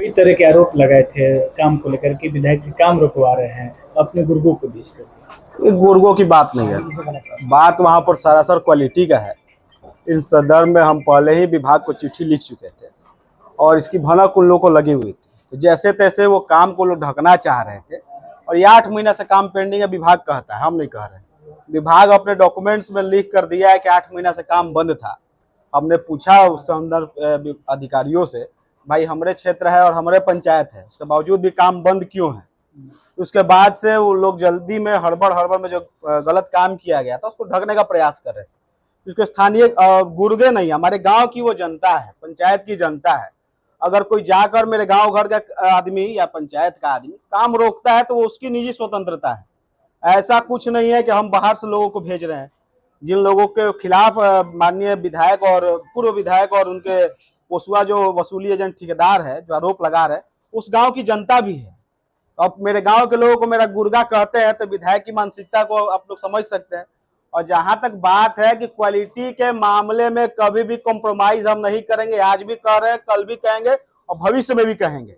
कई तरह के आरोप लगाए थे काम को लेकर के, विधायक से काम रुकवा रहे हैं अपने गुर्गों को बीच कर। ये गुर्गों की बात नहीं है, बात वहाँ पर सरासर क्वालिटी का है। इन सदर में हम पहले ही विभाग को चिट्ठी लिख चुके थे और इसकी भनक उन लोगों को लगी हुई थी। तो जैसे तैसे वो काम को लोग ढकना चाह रहे थे और ये 8 महीना से काम पेंडिंग है। विभाग कहता है, हम नहीं कह रहे। विभाग अपने डॉक्यूमेंट्स में लिख कर दिया है कि 8 महीना से काम बंद था। हमने पूछा उस संदर्भ अधिकारियों से, भाई हमारे क्षेत्र है और हमारे पंचायत है, उसके बावजूद भी काम बंद क्यों है। उसके बाद से वो लोग जल्दी में हड़बड़ में जो गलत काम किया गया था उसको ढकने का प्रयास कर रहे थे। उसके स्थानीय गुर्गे नहीं, हमारे गांव की वो जनता है, पंचायत की जनता है। अगर कोई जाकर मेरे गांव घर का आदमी या पंचायत का आदमी काम रोकता है तो वो उसकी निजी स्वतंत्रता है। ऐसा कुछ नहीं है कि हम बाहर से लोगों को भेज रहे हैं। जिन लोगों के खिलाफ माननीय विधायक और पूर्व विधायक और उनके पोसुआ जो वसूली एजेंट ठेकेदार है जो आरोप लगा रहे, उस गांव की जनता भी है। अब मेरे गांव के लोगों को मेरा गुर्गा कहते हैं तो विधायक की मानसिकता को आप लोग समझ सकते हैं। और जहां तक बात है कि क्वालिटी के मामले में कभी भी कॉम्प्रोमाइज हम नहीं करेंगे, आज भी कह रहे हैं, कल भी कहेंगे और भविष्य में भी कहेंगे।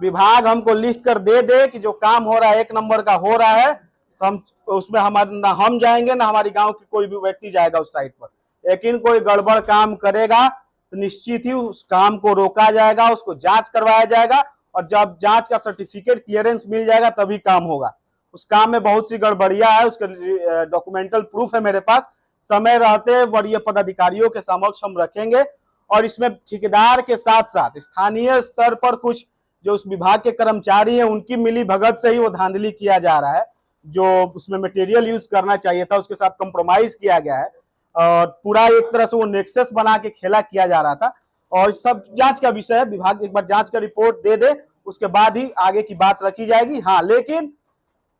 विभाग हमको लिख कर दे दे कि जो काम हो रहा है 1 नंबर का हो रहा है, तो हम उसमें ना हम जाएंगे ना हमारी गांव की कोई भी व्यक्ति जाएगा उस साइट पर। लेकिन कोई गड़बड़ काम करेगा तो निश्चित ही उस काम को रोका जाएगा, उसको जांच करवाया जाएगा और जब जांच का सर्टिफिकेट क्लियरेंस मिल जाएगा तभी काम होगा। उस काम में बहुत सी गड़बड़ियां है, उसके डॉक्यूमेंटल प्रूफ है मेरे पास। समय रहते वरीय पदाधिकारियों के समक्ष हम रखेंगे और इसमें ठेकेदार के साथ साथ स्थानीय स्तर पर कुछ जो उस विभाग के कर्मचारी हैं उनकी मिली भगत से ही वो धांधली किया जा रहा है। जो उसमें मटेरियल यूज करना चाहिए था उसके साथ कंप्रोमाइज किया गया है और पूरा एक तरह से वो नेक्सस बना के खेला किया जा रहा था। और सब जांच का विषय है, विभाग एक बार जांच का रिपोर्ट दे दे उसके बाद ही आगे की बात रखी जाएगी। हाँ, लेकिन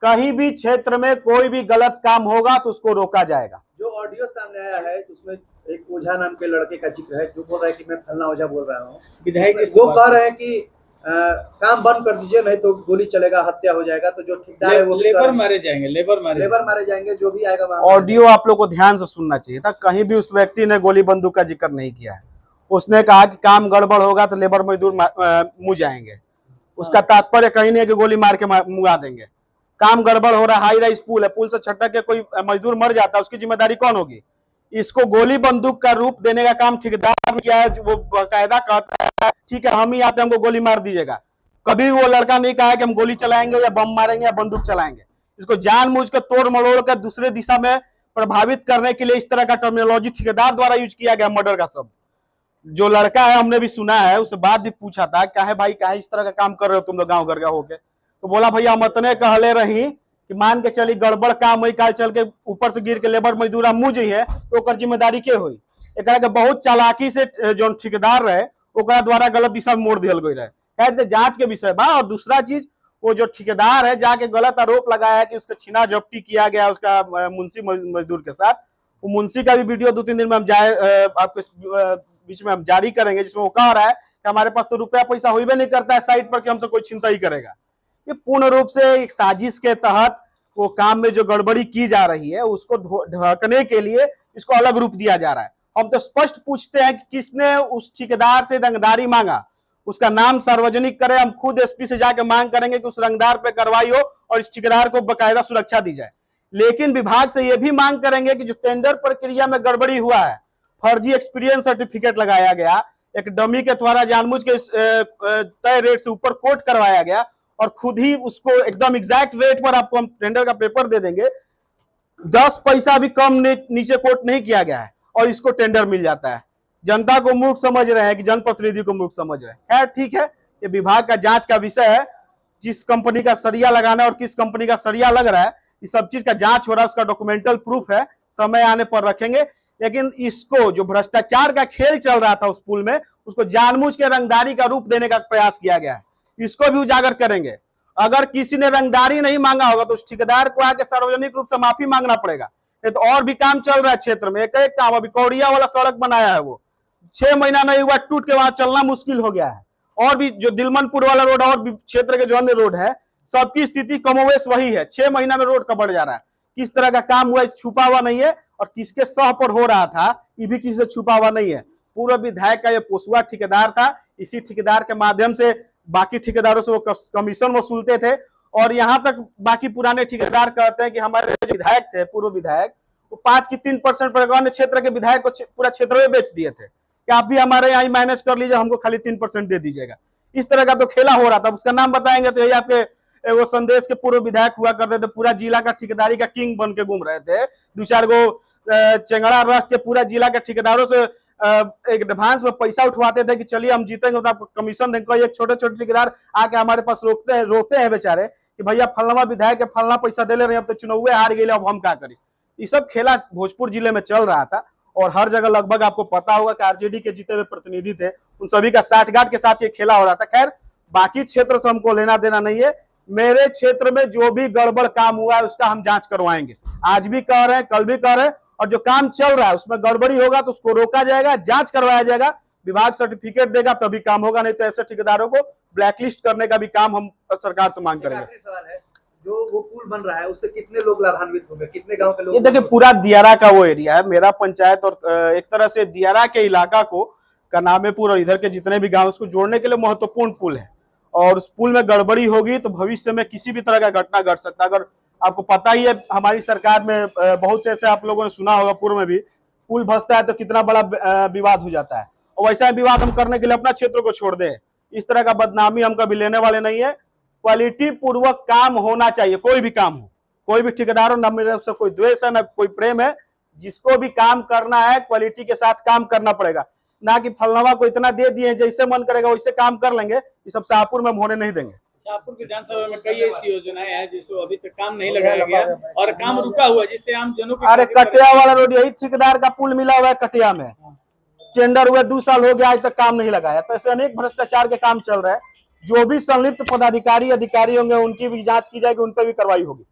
कहीं भी क्षेत्र में कोई भी गलत काम होगा तो उसको रोका जाएगा। जो ऑडियो सामने आया है उसमें एक ओझा नाम के लड़के का जिक्र है जो बोल रहा है कि मैं फलना ओझा बोल रहा हूँ। विधायक वो कह रहे हैं कि काम बंद कर दीजिए नहीं तो गोली चलेगा, हत्या हो जाएगा। तो जो ठेकेदार है वो लेबर मारे जाएंगे, लेबर मारे जाएंगे, जो भी आएगा। ऑडियो आप लोग को ध्यान से सुनना चाहिए था। कहीं भी उस व्यक्ति ने गोली बंदूक का जिक्र नहीं किया है। उसने कहा कि काम गड़बड़ होगा तो लेबर मजदूर मुँह जाएंगे। उसका तात्पर्य कहीं नहीं है कि गोली मार के मुँगा देंगे। काम गड़बड़ हो रहा है, हाई राइज पुल है, पुल से छटक के कोई मजदूर मर जाता है, उसकी जिम्मेदारी कौन होगी। इसको गोली बंदूक का रूप देने का काम ठेकेदार ने किया है। वो बाकायदा कहता है ठीक है हम ही आते हमको गोली मार दीजिएगा। कभी वो लड़का नहीं कहा कि हम गोली चलाएंगे या बम मारेंगे या बंदूक चलाएंगे। इसको जानबूझ कर तोड़ मरोड़ कर दूसरे दिशा में प्रभावित करने के लिए इस तरह का टर्मिनोलॉजी ठेकेदार द्वारा यूज किया गया। मर्डर का शब्द जो लड़का है हमने भी सुना है, उससे बात भी पूछा था, क्या है भाई क्या है इस तरह का काम कर रहे हो तुम लोग गाँव घर का होके। तो बोला भैया हम इतने कहले रही कि मान के चली गड़बड़ काम हुई, काल चल के ऊपर से गिर के लेबर मजदूरा मुँह जी है तो जिम्मेदारी के हुई। एक बहुत चालाकी से जो ठेकेदार रहे ओकरा द्वारा गलत दिशा में मोड़ दिया गई रहे। खैर जांच के विषय बा। और दूसरा चीज वो जो ठेकेदार है जाके गलत आरोप लगाया कि उसका छीना झपटी किया गया उसका मुंशी मजदूर के साथ। वो मुंशी का भी वीडियो 2-3 दिन में हम आपके बीच में हम जारी करेंगे जिसमें वो कह रहा है कि हमारे पास तो रुपया पैसा हुई भी नहीं करता है साइट पर कि हमसे कोई चिंता ही करेगा। ये पूर्ण रूप से एक साजिश के तहत वो काम में जो गड़बड़ी की जा रही है उसको ढकने के लिए इसको अलग रूप दिया जा रहा है। हम तो स्पष्ट पूछते हैं कि किसने उस ठेकेदार से रंगदारी मांगा, उसका नाम सार्वजनिक करे। हम खुद एसपी से जाकर मांग करेंगे कि उस रंगदार पे कार्रवाई हो और इस ठेकेदार को बकायदा सुरक्षा दी जाए। लेकिन विभाग से यह भी मांग करेंगे कि जो टेंडर प्रक्रिया में गड़बड़ी हुआ है, फर्जी एक्सपीरियंस सर्टिफिकेट लगाया गया, एक डमी के द्वारा जानबूझ के तय रेट से ऊपर कोट करवाया गया और खुद ही उसको एकदम एग्जैक्ट रेट पर आपको हम टेंडर का पेपर दे देंगे, 10 पैसा भी कम नीचे कोट नहीं किया गया है और इसको टेंडर मिल जाता है। जनता को मूर्ख समझ रहे हैं कि जनप्रतिनिधि को मूर्ख समझ रहे हैं। खैर ठीक है, ये विभाग का जांच का विषय है। जिस कंपनी का सरिया लगाना और किस कंपनी का सरिया लग रहा है इस सब चीज का जांच हो रहा है, उसका डॉक्यूमेंटल प्रूफ है, समय आने पर रखेंगे। लेकिन इसको जो भ्रष्टाचार का खेल चल रहा था उस पुल में उसको जानबूझ के रंगदारी का रूप देने का प्रयास किया गया है, इसको भी उजागर करेंगे। अगर किसी ने रंगदारी नहीं मांगा होगा तो उस ठेकेदार को आके सार्वजनिक रूप से माफी मांगना पड़ेगा। ये तो और भी काम चल रहा है क्षेत्र में, एक काम अभी कौड़िया वाला सड़क बनाया है, वो 6 महीना नहीं हुआ टूट के वहां चलना मुश्किल हो गया है। और भी जो दिलमनपुर वाला रोड और भी क्षेत्र के जो अन्य रोड है सबकी स्थिति कमोवेश वही है। 6 महीना में रोड का बढ़ जा रहा है। किस तरह का काम हुआ इस छुपा हुआ नहीं है और किसके सह पर हो रहा था ये भी किसी से छुपा हुआ नहीं है। पूर्व विधायक का ये पोसुआ ठेकेदार था, इसी ठेकेदार के माध्यम से बाकी ठेकेदारों से वो कमीशन वसूलते थे। और यहाँ तक बाकी पुराने ठेकेदार कहते हैं कि हमारे जो विधायक थे, पूर्व विधायक, वो 5 की 3% पर अन्य क्षेत्र के विधायक को पूरा क्षेत्र में बेच दिए थे कि आप भी हमारे यहाँ मैनेज कर लीजिए, हमको खाली 3% दे दीजिएगा। इस तरह का तो खेला हो रहा था। उसका नाम बताएंगे तो यही आपके वो संदेश के पूर्व विधायक हुआ करते थे, पूरा जिला का ठेकेदारी का किंग बन के घूम रहे थे। 2-4 गो चेंगड़ा रख के पूरा जिला के ठेकेदारों से एक एडवांस में पैसा उठवाते थे कि चलिए हम जीतेंगे तो आपको कमीशन देंगे। एक छोटे छोटे ठेकेदार आके हमारे पास रोते हैं बेचारे कि भैया फलना विधायक फलना पैसा दे ले रहे हैं, अब तो चुनाव हार गए, अब हम क्या करें। ये सब खेला भोजपुर जिले में चल रहा था और हर जगह लगभग आपको पता होगा कि आरजेडी के जीते हुए प्रतिनिधि थे, उन सभी का साठगांठ के साथ ये खेला हो रहा था। खैर बाकी क्षेत्र से हमको लेना देना नहीं है। मेरे क्षेत्र में जो भी गड़बड़ काम हुआ है उसका हम जांच करवाएंगे। आज भी कह रहे हैं, कल भी कह रहे हैं, और जो काम चल रहा है उसमें गड़बड़ी होगा तो उसको रोका जाएगा, जांच करवाया जाएगा, विभाग सर्टिफिकेट देगा तभी काम होगा, नहीं तो ऐसे ठेकेदारों को ब्लैकलिस्ट करने का भी काम हम सरकार से मांग करेंगे। सवाल है, जो वो पुल बन रहा है उससे कितने लोग लाभान्वित होंगे, कितने गांव के लोग? ये देखिए पूरा दियारा का वो एरिया है, मेरा पंचायत और एक तरह से दियारा के इलाका को कनामेपुर और इधर के जितने भी गांव उसको जोड़ने के लिए महत्वपूर्ण पुल है। और उस पुल में गड़बड़ी होगी तो भविष्य में किसी भी तरह का घटना घट सकता है। अगर आपको पता ही है हमारी सरकार में बहुत से ऐसे आप लोगों ने सुना होगा, पूर्व में भी पुल धंसता है तो कितना बड़ा विवाद हो जाता है। और वैसा विवाद हम करने के लिए अपना क्षेत्र को छोड़ दें, इस तरह का बदनामी हम कभी लेने वाले नहीं है। क्वालिटी पूर्वक काम होना चाहिए, कोई भी काम हो, कोई भी ठेकेदार हो, न मेरे उससे कोई द्वेष है न कोई प्रेम है। जिसको भी काम करना है क्वालिटी के साथ काम करना पड़ेगा, ना कि फलनवा को इतना दे दिए जैसे मन करेगा वैसे काम कर लेंगे। ये सब शाहपुर में हम होने नहीं देंगे। शाहपुर विधानसभा में कई ऐसी योजनाएं हैं जिसको अभी तक काम नहीं लगाया गया और काम रुका हुआ, जिससे आम जनों को। अरे कटिया वाला रोड, यही ठेकेदार का पुल मिला हुआ है कटिया में, टेंडर हुए 2 साल हो गया, आज तक काम नहीं लगाया। तो ऐसे अनेक भ्रष्टाचार के काम चल रहे हैं। जो भी संलिप्त पदाधिकारी अधिकारी होंगे उनकी भी जांच की जाएगी, उन पर भी कार्रवाई होगी।